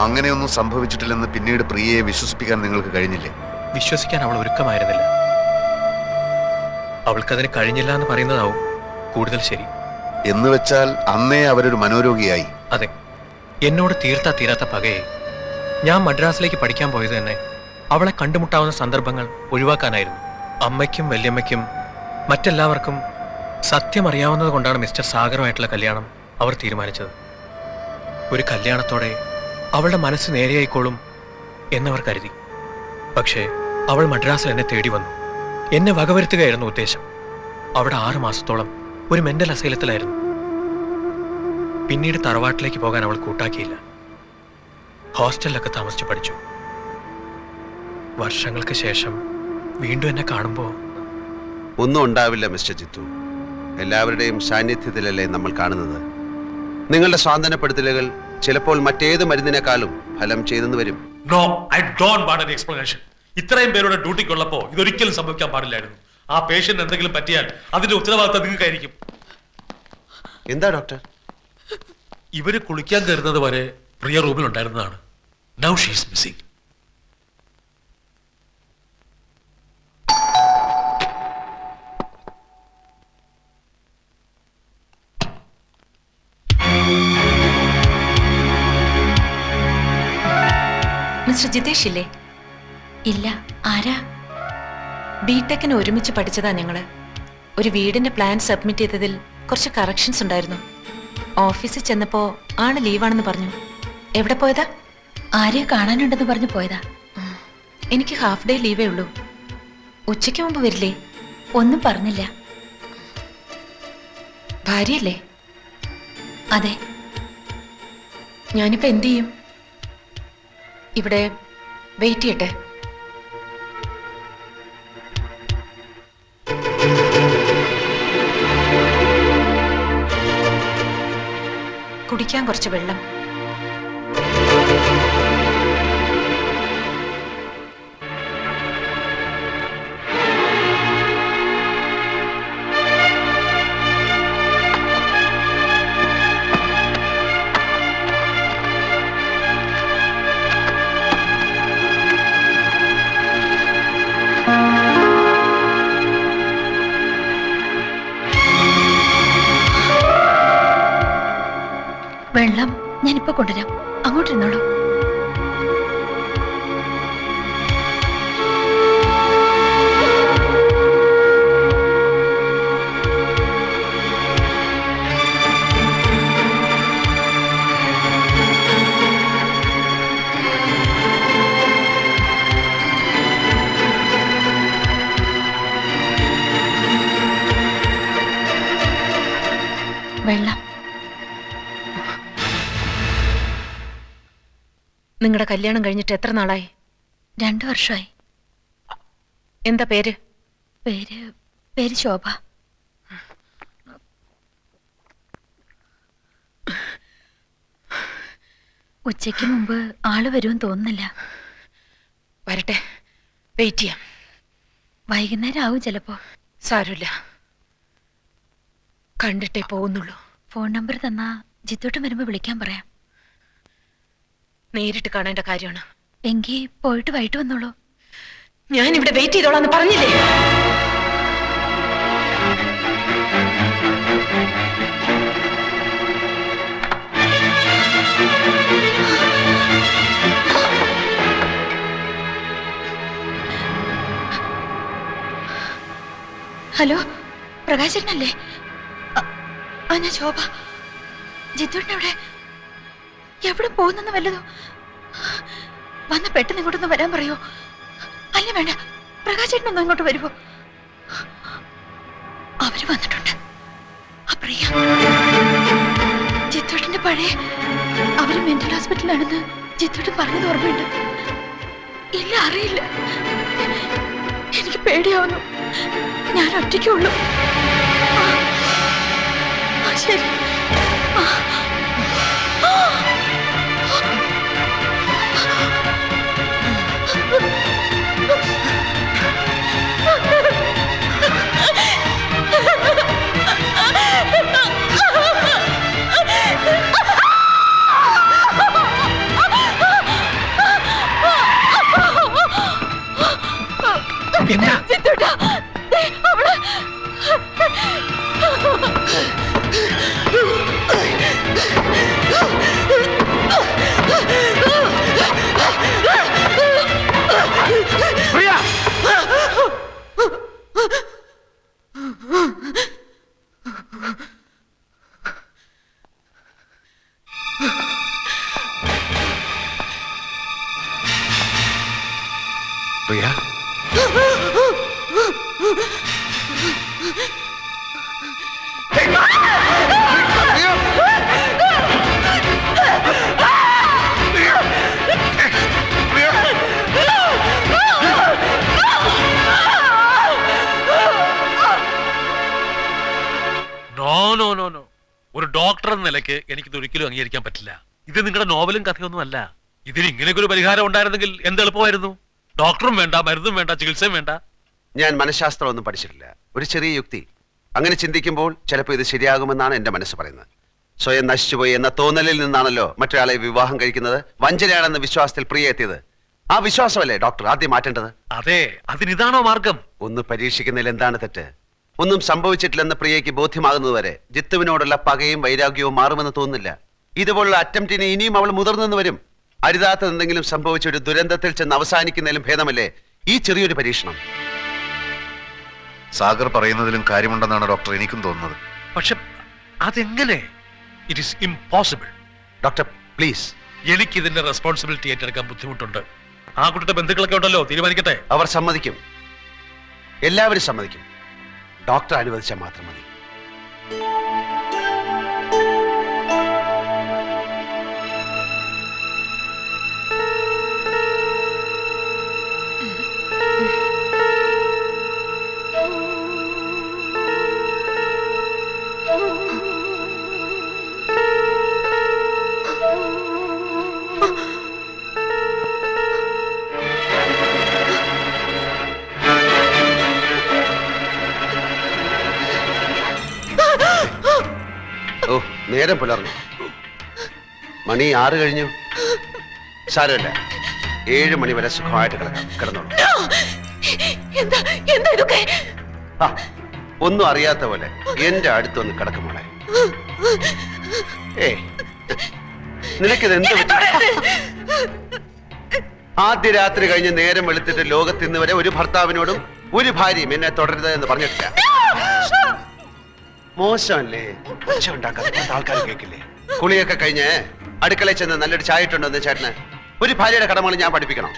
അങ്ങനെയൊന്നും സംഭവിച്ചിട്ടില്ലെന്ന് പിന്നീട് പ്രിയയെ വിശ്വസിപ്പിക്കാൻ നിങ്ങൾക്ക് കഴിഞ്ഞില്ലേ? വിശ്വസിക്കാൻ അവൾ ഒരുക്കമായിരുന്നില്ല. അവൾക്കതിന് കഴിഞ്ഞില്ല എന്ന് പറയുന്നതാവും കൂടുതൽ ശരി. എന്ന് വെച്ചാൽ അന്നേ അവരൊരു മനോരോഗിയായി? അതെ, എന്നോട് തീരാത്ത പകയെ ഞാൻ മദ്രാസിലേക്ക് പഠിക്കാൻ പോയത് തന്നെ അവളെ കണ്ടുമുട്ടാവുന്ന സന്ദർഭങ്ങൾ ഒഴിവാക്കാനായിരുന്നു. അമ്മയ്ക്കും വല്യമ്മയ്ക്കും മറ്റെല്ലാവർക്കും സത്യം അറിയാവുന്നത് കൊണ്ടാണ് മിസ്റ്റർ സാഗറുമായിട്ടുള്ള കല്യാണം അവർ തീരുമാനിച്ചത്. ഒരു കല്യാണത്തോടെ അവളുടെ മനസ്സ് നേരെയായിക്കോളും എന്നവർ കരുതി. പക്ഷേ അവൾ മദ്രാസിൽ എന്നെ തേടി വന്നു. എന്നെ വകവരുത്തുകയായിരുന്നു ഉദ്ദേശം. അവിടെ 6 മാസത്തോളം ഒരു മെന്റൽ അസൈലത്തിലായിരുന്നു. പിന്നീട് തറവാട്ടിലേക്ക് പോകാൻ അവൾ കൂട്ടാക്കിയില്ല. ഹോസ്റ്റലിലൊക്കെ താമസിച്ചു പഠിച്ചു. വർഷങ്ങൾക്ക് ശേഷം വീണ്ടും എന്നെ കാണുമ്പോൾ ഒന്നും ഉണ്ടാവില്ല മിസ്റ്റർ ജിത്തു. എല്ലാവരുടെയും സാന്നിധ്യത്തിലല്ലേ നമ്മൾ കാണുന്നത്. നിങ്ങളുടെ സ്വാന്തനപ്പെടുത്തലുകൾ ചിലപ്പോൾ മറ്റേത് മരുന്നിനേക്കാളും ഫലം ചെയ്തെന്ന് വരും. No, I don't want any explanation. ഇത്രയും പേരുടെ ഡ്യൂട്ടിക്കുള്ളപ്പോ ഇതൊരിക്കലും സംഭവിക്കാൻ പാടില്ലായിരുന്നു. ആ പേഷ്യന്റ് എന്തെങ്കിലും പറ്റിയാൽ അതിന്റെ ഉത്തരവാദിത്തം നിങ്ങൾക്കായിരിക്കും. എന്താ ഡോക്ടർ? ഇവര് കുളിക്കാൻ കയറുന്നത് വരെ പ്രിയ റൂമിൽ ഉണ്ടായിരുന്നതാണ്. Now she is missing. Mister Jithesh ഇല്ലേ? ഇല്ല. ആരാ? ബിടെക്കിന് ഒരുമിച്ച് പഠിച്ചതാ ഞങ്ങള്. ഒരു വീടിന്റെ പ്ലാൻ സബ്മിറ്റ് ചെയ്തതിൽ കുറച്ച് കറക്ഷൻസ് ഉണ്ടായിരുന്നു. ഓഫീസിൽ ചെന്നപ്പോ ആണ് ലീവാണെന്ന് പറഞ്ഞു. എവിടെ പോയതാ? ആരെയോ കാണാനുണ്ടെന്ന് പറഞ്ഞു പോയതാ. എനിക്ക് ഹാഫ് ഡേ ലീവേ ഉള്ളൂ. ഉച്ചയ്ക്ക് മുമ്പ് വരില്ലേ? ഒന്നും പറഞ്ഞില്ല. ഭാര്യയല്ലേ? അതെ. ഞാനിപ്പോ എന്ത് ചെയ്യും? ഇവിടെ വെയിറ്റ് ചെയ്യട്ടെ. കുടിക്കാൻ കുറച്ച് വെള്ളം. വെള്ളം ഞാനിപ്പോ കൊണ്ടുവരാം. അങ്ങോട്ടിരുന്നോളൂ. വെള്ളം. നിങ്ങളുടെ കല്യാണം കഴിഞ്ഞിട്ട് എത്ര നാളായി? 2 വർഷമായി. എന്താ പേര്? പേര് ശോഭ. ഉച്ചയ്ക്ക് മുമ്പ് ആള് വരുമെന്ന് തോന്നുന്നില്ല. വരട്ടെ, വെയിറ്റ് ചെയ്യാം. വൈകുന്നേരം ആവും ചിലപ്പോ. സാരമില്ല, കണ്ടിട്ടേ പോകുന്നുള്ളൂ. ഫോൺ നമ്പർ തന്നാ ജിത്തോട്ടം വരുമ്പോ വിളിക്കാൻ പറയാം. നേരിട്ട് കാണേണ്ട കാര്യമാണ്. എങ്കിൽ പോയിട്ട് വൈകിട്ട് വന്നോളൂ. ഞാൻ ഇവിടെ വെയിറ്റ് ചെയ്തോളാന്ന് പറഞ്ഞില്ലേ? ഹലോ, പ്രകാശനല്ലേ? ഞാൻ ശോഭ. ജിത്തുവിന്റെ അവിടെ എവിടെ പോകുന്നെന്ന് വല്ലതോ? വന്ന് പെട്ടെന്ന് ഇങ്ങോട്ടൊന്ന് വരാൻ പറയോ? അല്ല വേണ്ട, പ്രകാശേട്ടനൊന്നും ഇങ്ങോട്ട് വരുമോ? അവര് വന്നിട്ടുണ്ട്. പ്രിയ ജിത്തുവേട്ടന്റെ പഴയ അവര് മെന്റൽ ഹോസ്പിറ്റലിലാണെന്ന് ജിത്തുവേട്ടൻ പറഞ്ഞത് ഓർമ്മയുണ്ട്. ഇല്ല, അറിയില്ല. എനിക്ക് പേടിയാവുന്നു. ഞാൻ ഒറ്റയ്ക്കുള്ളൂ. ശരി. പ്രിയ നോ ഒരു ഡോക്ടർ എന്ന നിലയ്ക്ക് എനിക്കിത് ഒരിക്കലും അംഗീകരിക്കാൻ പറ്റില്ല. ഇത് നിങ്ങളുടെ നോവലും കഥയൊന്നും അല്ല. ഇതിന് ഇങ്ങനെയൊക്കെ ഒരു പരിഹാരം ഉണ്ടായിരുന്നെങ്കിൽ എന്ത് എളുപ്പമായിരുന്നു. ഡോക്ടറും വേണ്ട, മരുന്നും വേണ്ട, ചികിത്സയും വേണ്ട. ഞാൻ മനഃശാസ്ത്രം ഒന്നും പഠിച്ചിട്ടില്ല. ഒരു ചെറിയ യുക്തി. അങ്ങനെ ചിന്തിക്കുമ്പോൾ ചിലപ്പോൾ ഇത് ശരിയാകുമെന്നാണ് എന്റെ മനസ്സ് പറയുന്നത്. സ്വയം നശിച്ചുപോയി എന്ന തോന്നലിൽ നിന്നാണല്ലോ മറ്റൊരാളെ വിവാഹം കഴിക്കുന്നത്. വഞ്ചനയാണെന്ന വിശ്വാസത്തിൽ പ്രിയ എത്തിയത്. ആ വിശ്വാസമല്ലേ ഡോക്ടർ ആദ്യം മാറ്റേണ്ടത്? അതെ, അതിനിതാണോ മാർഗം? ഒന്ന് പരീക്ഷിക്കുന്നതിൽ എന്താണ് തെറ്റ്? ഒന്നും സംഭവിച്ചിട്ടില്ലെന്ന് പ്രിയയ്ക്ക് ബോധ്യമാകുന്നതുവരെ ജിത്തുവിനോടുള്ള പകയും വൈരാഗ്യവും മാറുമെന്ന് തോന്നുന്നില്ല. ഇതുപോലുള്ള അറ്റംപ്റ്റിന് ഇനിയും അവൾ മുതിർന്നെന്ന് വരും. അരുതാത്ത എന്തെങ്കിലും സംഭവിച്ച ഒരു ദുരന്തത്തിൽ ചെന്ന് അവസാനിക്കുന്നതിലും ഭേദമല്ലേ ഈ ചെറിയൊരു പരീക്ഷണം? സാഗർ പറയുന്നതിലും കാര്യമുണ്ടെന്നാണ് ഡോക്ടർ എനിക്കും തോന്നുന്നത്. പക്ഷെ അതെങ്ങനെ? It is impossible. Doctor please. എനിക്ക് ഇതിന്റെ റെസ്പോൺസിബിലിറ്റി ഏറ്റെടുക്കാൻ ബുദ്ധിമുട്ടുണ്ട്. ആ കുട്ടിയുടെ ബന്ധുക്കളൊക്കെ ഉണ്ടല്ലോ, തീരുമാനിക്കട്ടെ. അവർ സമ്മതിക്കും, എല്ലാവരും സമ്മതിക്കും. ഡോക്ടർ അനുവദിച്ചാൽ മാത്രം മതി. ഓ, നേരം പുലർന്നു. മണി 6 കഴിഞ്ഞു. സാരമില്ല, 7 മണി വരെ സുഖമായിട്ട് കിടന്നോളൂ. ആ, ഒന്നും അറിയാത്ത പോലെ എന്റെ അടുത്തൊന്ന് കിടക്കുമോളെ. ഏ, നിനക്കിത് എന്ത് പറ്റി? ആദ്യ രാത്രി കഴിഞ്ഞ് നേരം വെളുത്തിട്ട് ലോകത്ത് ഇന്ന് വരെ ഒരു ഭർത്താവിനോടും ഒരു ഭാര്യയും എന്നെ തുടരുത് എന്ന് പറഞ്ഞിട്ടില്ല. മോശമല്ലേ? ഒച്ച ഉണ്ടാക്കാതെ ആൾക്കാർ കേൾക്കില്ലേ? കുളിയൊക്കെ കഴിഞ്ഞ് അടുക്കളയിൽ ചെന്ന് നല്ലൊരു ചായ ഇട്ടുണ്ടോ ചേട്ടന്? ഒരു ഭാര്യയുടെ കടമകൾ ഞാൻ പഠിപ്പിക്കണം.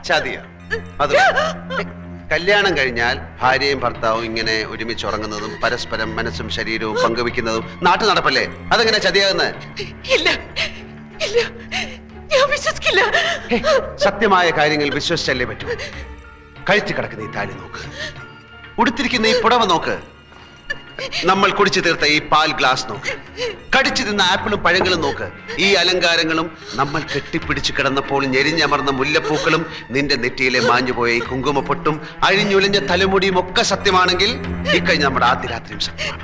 ചതിയാ? അത് കല്യാണം കഴിഞ്ഞാൽ ഭാര്യയും ഭർത്താവും ഇങ്ങനെ ഒരുമിച്ച് ഉറങ്ങുന്നതും പരസ്പരം മനസ്സും ശരീരവും പങ്കുവെക്കുന്നതും നാട്ടു നടപ്പല്ലേ? അതെങ്ങനെ ചതിയാകുന്നത്? സത്യമായ കാര്യങ്ങൾ വിശ്വസിച്ചല്ലേ പറ്റൂ. കഴുത്തി കിടക്കുന്ന ഈ താലി നോക്ക്, ഉടുത്തിരിക്കുന്ന ഈ പുടവ നോക്ക്, നമ്മൾ കുടിച്ചു തീർത്ത ഈ പാൽ ഗ്ലാസ് നോക്ക്, കടിച്ചു തിന്ന ആപ്പിളും പഴങ്ങളും നോക്ക്. ഈ അലങ്കാരങ്ങളും നമ്മൾ കെട്ടിപ്പിടിച്ചു കിടന്നപ്പോൾ ഞെരിഞ്ഞമർന്ന മുല്ലപ്പൂക്കളും നിന്റെ നെറ്റിയിലെ മാഞ്ഞുപോയ ഈ കുങ്കുമപ്പൊട്ടും അഴിഞ്ഞുലഞ്ഞ തലമുടിയും ഒക്കെ സത്യമാണെങ്കിൽ ഇക്കഴിഞ്ഞ നമ്മുടെ ആദ്യ രാത്രിയും സത്യമാണ്.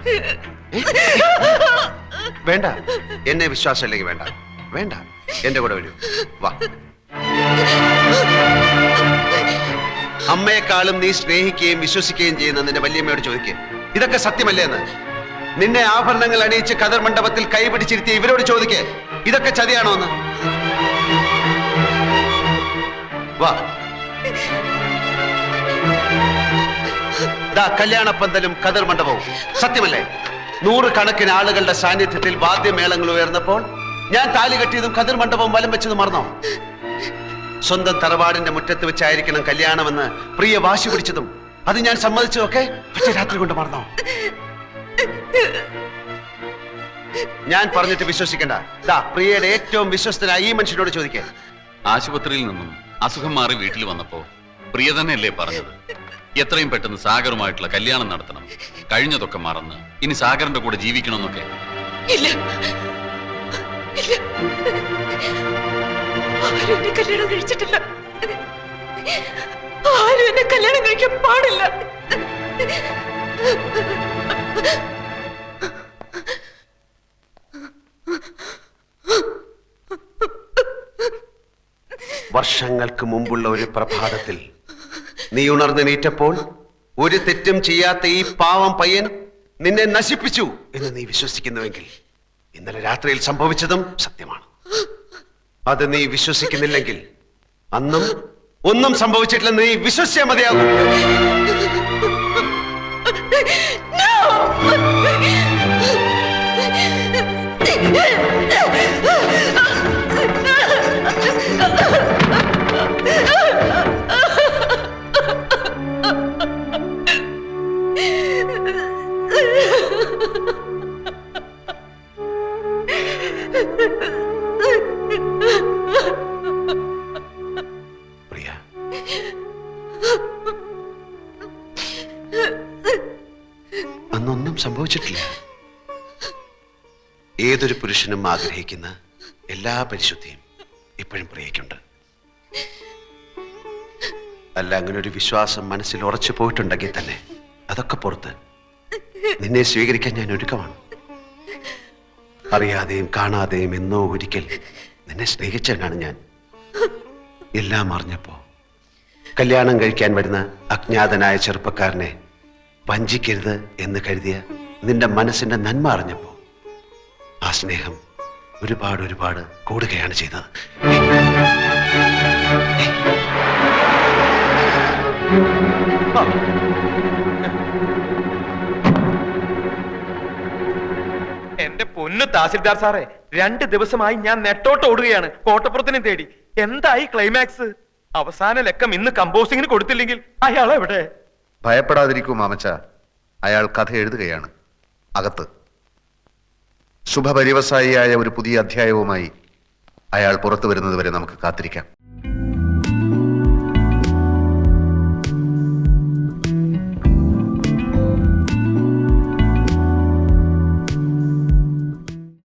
വേണ്ട, എന്നെ വിശ്വാസമില്ലെങ്കിൽ വേണ്ട, വേണ്ട, എന്റെ കൂടെ വരൂ, വാ. അമ്മയെക്കാളും നീ സ്നേഹിക്കുകയും വിശ്വസിക്കുകയും ചെയ്യുന്ന നിന്റെ വല്യമ്മയോട് ചോദിക്കുക, ഇതൊക്കെ സത്യമല്ലേ എന്ന്. നിന്നെ ആഭരണങ്ങൾ അണിയിച്ച് കതർ മണ്ഡപത്തിൽ കൈപിടിച്ചിരുത്തിയ ഇവരോട് ചോദിക്കേ, ഇതൊക്കെ ചതിയാണോ എന്ന്. വാ, കല്യാണപ്പന്തലും കതർ മണ്ഡപവും സത്യമല്ലേ? 100 കണക്കിന് ആളുകളുടെ സാന്നിധ്യത്തിൽ വാദ്യമേളങ്ങൾ ഉയർന്നപ്പോൾ ഞാൻ താലി കെട്ടിയതും കതിർ മണ്ഡപവും വലം വെച്ചതും മറന്നോ? സ്വന്തം തറവാടിന്റെ മുറ്റത്ത് വെച്ചായിരിക്കണം കല്യാണമെന്ന് പ്രിയ വാശി പിടിച്ചതും അത് ഞാൻ സമ്മതിച്ചതൊക്കെ ഒറ്റ രാത്രി കൊണ്ട് മറന്നോ? ഞാൻ പറഞ്ഞിട്ട് വിശ്വസിക്കണ്ട. പ്രിയയുടെ ഏറ്റവും വിശ്വസ്തനായ ഈ മനുഷ്യനോട് ചോദിക്കേ. ആശുപത്രിയിൽ നിന്നും അസുഖം മാറി വീട്ടിൽ വന്നപ്പോ പ്രിയ തന്നെയല്ലേ പറഞ്ഞത്, എത്രയും പെട്ടെന്ന് സാഗറുമായിട്ടുള്ള കല്യാണം നടത്തണം, കഴിഞ്ഞതൊക്കെ മറന്ന് ഇനി സാഗറിന്റെ കൂടെ ജീവിക്കണമെന്നൊക്കെ? ഇല്ല, ആരും എന്നെ കല്യാണം കഴിച്ചിട്ടില്ല, ആരും എന്നെ കല്യാണം കഴിക്കാൻ പാടില്ല. വർഷങ്ങൾക്ക് മുമ്പുള്ള ഒരു പ്രഭാതത്തിൽ നീ ഉണർന്നെണീറ്റപ്പോൾ ഒരു തെറ്റും ചെയ്യാത്ത ഈ പാവം പയ്യൻ നിന്നെ നശിപ്പിച്ചു എന്ന് നീ വിശ്വസിക്കുന്നുവെങ്കിൽ ഇന്നലെ രാത്രിയിൽ സംഭവിച്ചതും സത്യമാണ്. അത് നീ വിശ്വസിക്കുന്നില്ലെങ്കിൽ അന്നും ഒന്നും സംഭവിച്ചിട്ടില്ലെന്ന് നീ വിശ്വസിച്ചാൽ മതിയാകും. പ്രിയ, അന്നൊന്നും സംഭവിച്ചിട്ടില്ല. ഏതൊരു പുരുഷനും ആഗ്രഹിക്കുന്ന എല്ലാ പരിശുദ്ധിയും ഇപ്പോഴും പ്രിയയ്ക്കുണ്ട്. അല്ല, അങ്ങനെ ഒരു വിശ്വാസം മനസ്സിൽ ഉറച്ചു പോയിട്ടുണ്ടെങ്കിൽ തന്നെ അതൊക്കെ പുറത്ത് നിന്നെ സ്വീകരിക്കാൻ ഞാൻ ഒരുക്കമാണ്. അറിയാതെയും കാണാതെയും എന്നോ ഒരിക്കൽ നിന്നെ സ്നേഹിച്ചവനാണ് ഞാൻ. എല്ലാം അറിഞ്ഞപ്പോ കല്യാണം കഴിക്കാൻ വരുന്ന അജ്ഞാതനായ ചെറുപ്പക്കാരനെ വഞ്ചിക്കരുത് എന്ന് കരുതിയ നിന്റെ മനസ്സിന്റെ നന്മ അറിഞ്ഞപ്പോ ആ സ്നേഹം ഒരുപാട് ഒരുപാട് കൂടുകയാണ് ചെയ്തത്. എന്റെ പൊന്നു തഹസിൽദാർ സാറേ, 2 ദിവസമായി ഞാൻ നെട്ടോട്ട് ഓടുകയാണ് കോട്ടപ്പുറത്തിനെ തേടി. എന്തായി ക്ലൈമാക്സ്? അവസാന ലക്കം ഇന്ന് കമ്പോസിങ്ങിന് കൊടുത്തില്ലെങ്കിൽ അയാൾ എവിടെ? ഭയപ്പെടാതിരിക്കൂ മാമച്ച, അയാൾ കഥ എഴുതുകയാണ് അകത്ത്. ശുഭപര്യവസായിയായ ഒരു പുതിയ അധ്യായവുമായി അയാൾ പുറത്തു വരുന്നതുവരെ നമുക്ക് കാത്തിരിക്കാം.